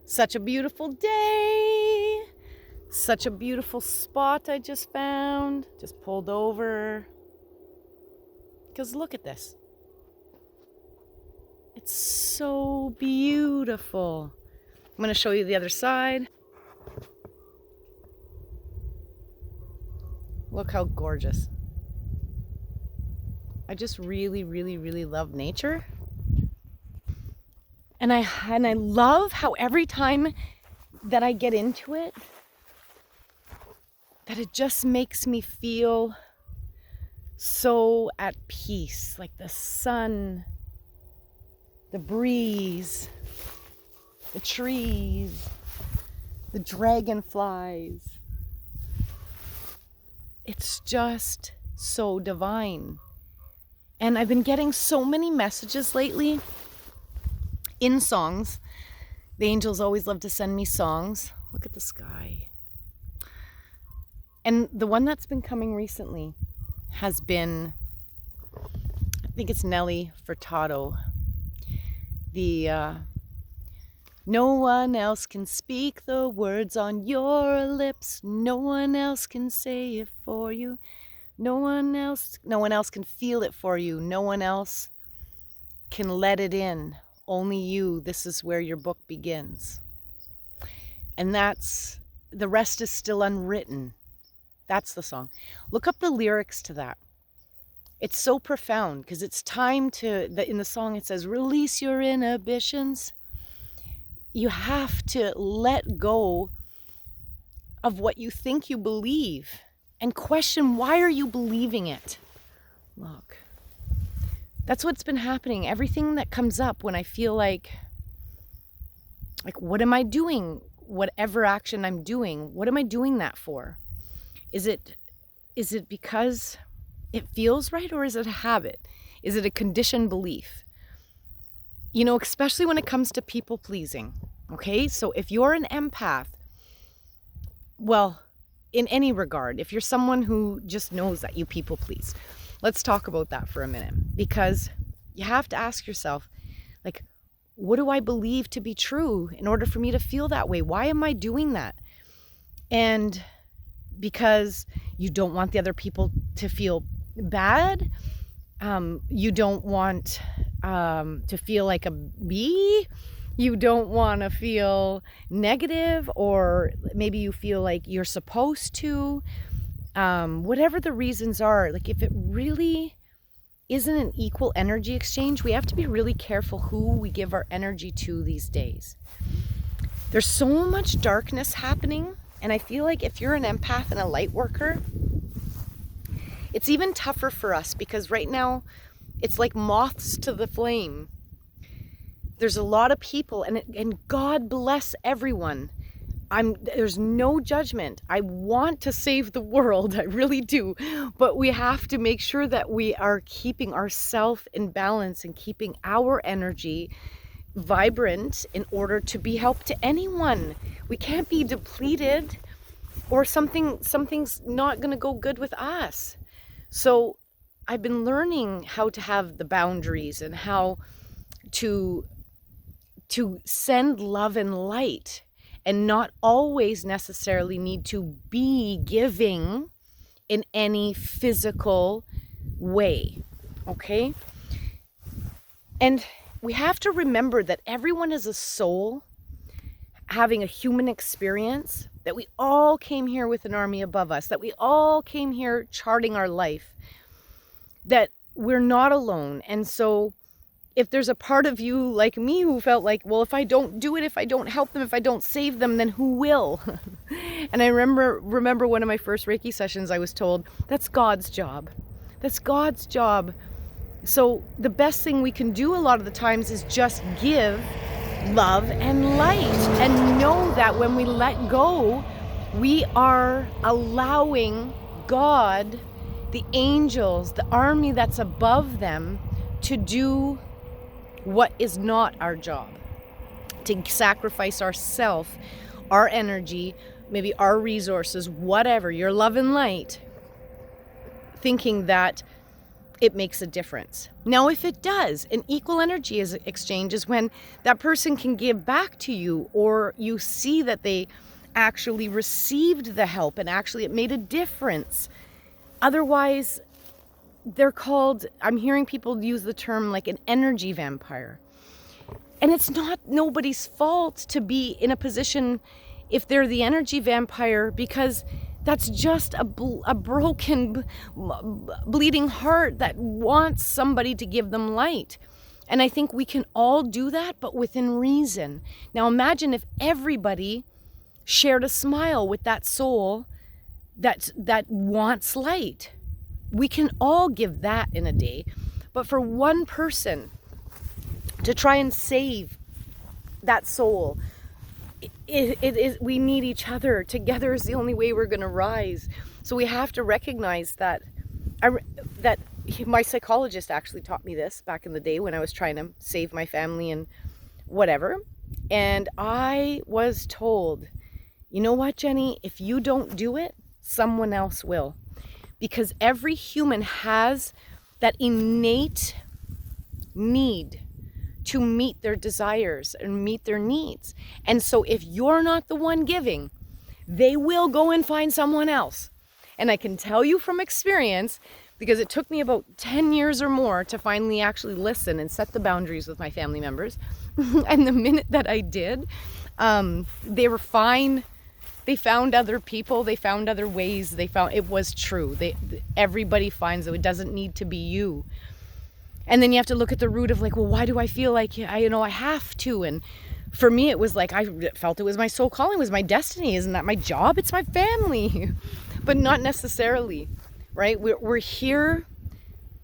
Such a beautiful day. Such a beautiful spot I just found. Just pulled over. Because look at this. It's so beautiful. I'm going to show you the other side. Look how gorgeous. I just really, really, really love nature. And I love how every time that I get into it, that it just makes me feel so at peace. Like the sun, the breeze, the trees, the dragonflies. It's just so divine. And I've been getting so many messages lately in songs. The angels always love to send me songs. Look at the sky. And the one that's been coming recently has been, I think it's Nelly Fado. No one else can speak the words on your lips. No one else can say it for you. No one else can feel it for you. No one else can let it in. Only you. This is where your book begins. And the rest is still unwritten. That's the song. Look up the lyrics to that. It's so profound because it's time in the song it says, release your inhibitions. You have to let go of what you think you believe and question, why are you believing it? Look, that's what's been happening. Everything that comes up when I feel like what am I doing? Whatever action I'm doing, what am I doing that for? Is it because it feels right, or is it a habit? Is it a conditioned belief? You know, especially when it comes to people pleasing. Okay, so if you're an empath, well, in any regard, if you're someone who just knows that you people please, let's talk about that for a minute, because you have to ask yourself, what do I believe to be true in order for me to feel that way? Why am I doing that? And because you don't want the other people to feel bad, you don't want to feel like a bee, you don't want to feel negative, or maybe you feel like you're supposed to, whatever the reasons are. If it really isn't an equal energy exchange, we have to be really careful who we give our energy to these days. There's so much darkness happening, and I feel like if you're an empath and a light worker, it's even tougher for us, because right now it's like moths to the flame. There's a lot of people, and God bless everyone. There's no judgment. I want to save the world, I really do. But we have to make sure that we are keeping ourselves in balance and keeping our energy vibrant in order to be help to anyone. We can't be depleted, or something's not going to go good with us. So I've been learning how to have the boundaries and how to send love and light, and not always necessarily need to be giving in any physical way. Okay? And we have to remember that everyone is a soul having a human experience, that we all came here with an army above us, that we all came here charting our life, that we're not alone. And so if there's a part of you like me who felt like, well, if I don't do it, if I don't help them, if I don't save them, then who will? And I remember one of my first Reiki sessions, I was told, that's God's job. That's God's job. So the best thing we can do a lot of the times is just give love and light, and know that when we let go, we are allowing God, the angels, the army that's above them, to do what is not our job, to sacrifice ourselves, our energy, maybe our resources, whatever, your love and light, thinking that it makes a difference. Now, if it does, an equal energy exchange is when that person can give back to you, or you see that they actually received the help and actually it made a difference. Otherwise, they're called, I'm hearing people use the term like an energy vampire. And it's not nobody's fault to be in a position if they're the energy vampire, because that's just a broken, bleeding heart that wants somebody to give them light. And I think we can all do that, but within reason. Now imagine if everybody shared a smile with that soul that wants light. We can all give that in a day. But for one person to try and save that soul, it is, we need each other. Together is the only way we're going to rise. So we have to recognize that my psychologist actually taught me this back in the day when I was trying to save my family and whatever. And I was told, you know what, Jenny, if you don't do it, someone else will. Because every human has that innate need to meet their desires and meet their needs. And so if you're not the one giving, they will go and find someone else. And I can tell you from experience, because it took me about 10 years or more to finally actually listen and set the boundaries with my family members. And the minute that I did, they were fine. They found other people. They found other ways. They found it was true. Everybody finds it. It doesn't need to be you. And then you have to look at the root of like, well, why do I feel like I have to? And for me, it was like I felt it was my soul calling, it was my destiny. Isn't that my job? It's my family, but not necessarily, right? We're here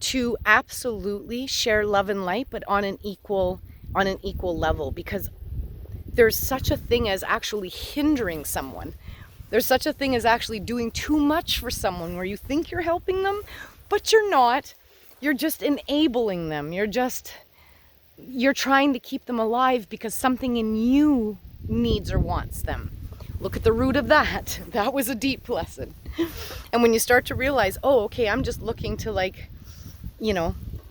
to absolutely share love and light, but on an equal level, because there's such a thing as actually hindering someone. There's such a thing as actually doing too much for someone where you think you're helping them, but you're not. You're just enabling them. You're trying to keep them alive because something in you needs or wants them. Look at the root of that. That was a deep lesson. And when you start to realize, oh, okay, I'm just looking to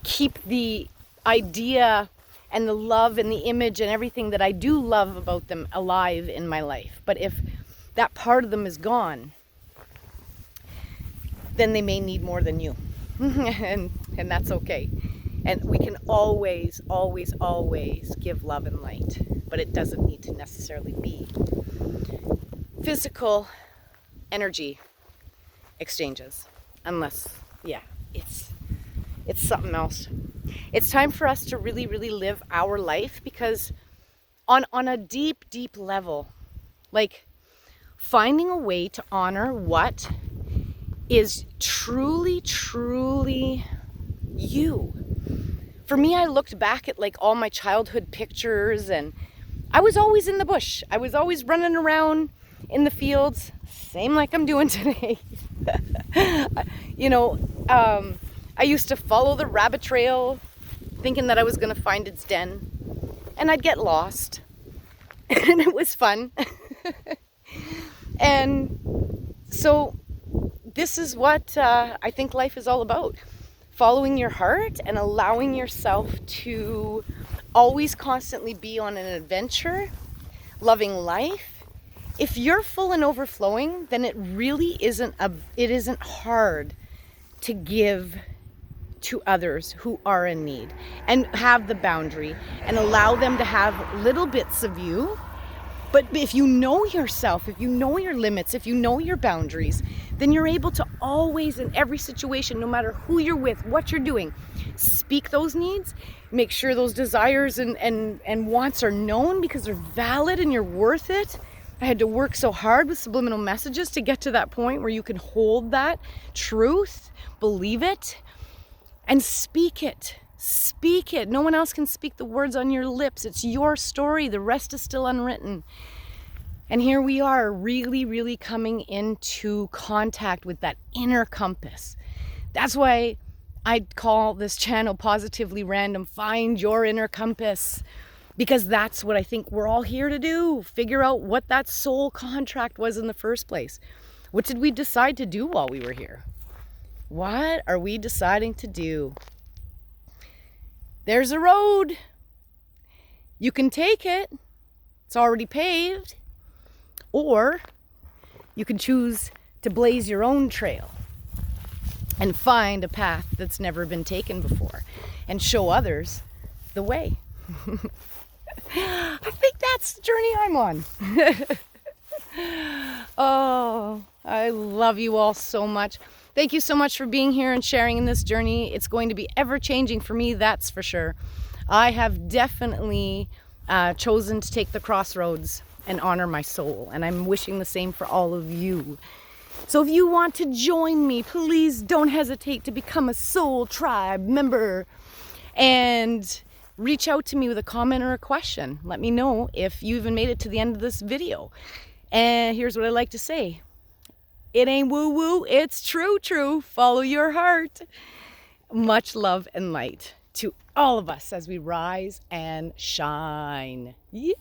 keep the idea and the love and the image and everything that I do love about them alive in my life. But if that part of them is gone, then they may need more than you. and that's okay. And we can always, always, always give love and light, but it doesn't need to necessarily be physical energy exchanges, unless, it's something else. It's time for us to really, really live our life, because on a deep, deep level, like finding a way to honor what is truly, truly you. For me, I looked back at like all my childhood pictures, and I was always in the bush. I was always running around in the fields, same like I'm doing today. I used to follow the rabbit trail thinking that I was going to find its den, and I'd get lost. And it was fun. And so this is what I think life is all about. Following your heart and allowing yourself to always constantly be on an adventure, loving life. If you're full and overflowing, then it really isn't hard to give to others who are in need, and have the boundary and allow them to have little bits of you. But if you know yourself, if you know your limits, if you know your boundaries, then you're able to always, in every situation, no matter who you're with, what you're doing, speak those needs, make sure those desires and wants are known because they're valid and you're worth it. I had to work so hard with subliminal messages to get to that point where you can hold that truth, believe it, and speak it. Speak it. No one else can speak the words on your lips. It's your story. The rest is still unwritten. And here we are, really, really coming into contact with that inner compass. That's why I call this channel Positively Random. Find your inner compass. Because that's what I think we're all here to do. Figure out what that soul contract was in the first place. What did we decide to do while we were here? What are we deciding to do? There's a road. You can take it. It's already paved. Or you can choose to blaze your own trail and find a path that's never been taken before and show others the way. I think that's the journey I'm on. Oh, I love you all so much. Thank you so much for being here and sharing in this journey. It's going to be ever changing for me, that's for sure. I have definitely chosen to take the crossroads and honor my soul, and I'm wishing the same for all of you. So if you want to join me, please don't hesitate to become a Soul Tribe member and reach out to me with a comment or a question. Let me know if you even made it to the end of this video. And here's what I like to say. It ain't woo-woo, it's true. Follow your heart. Much love and light to all of us as we rise and shine. Yeah!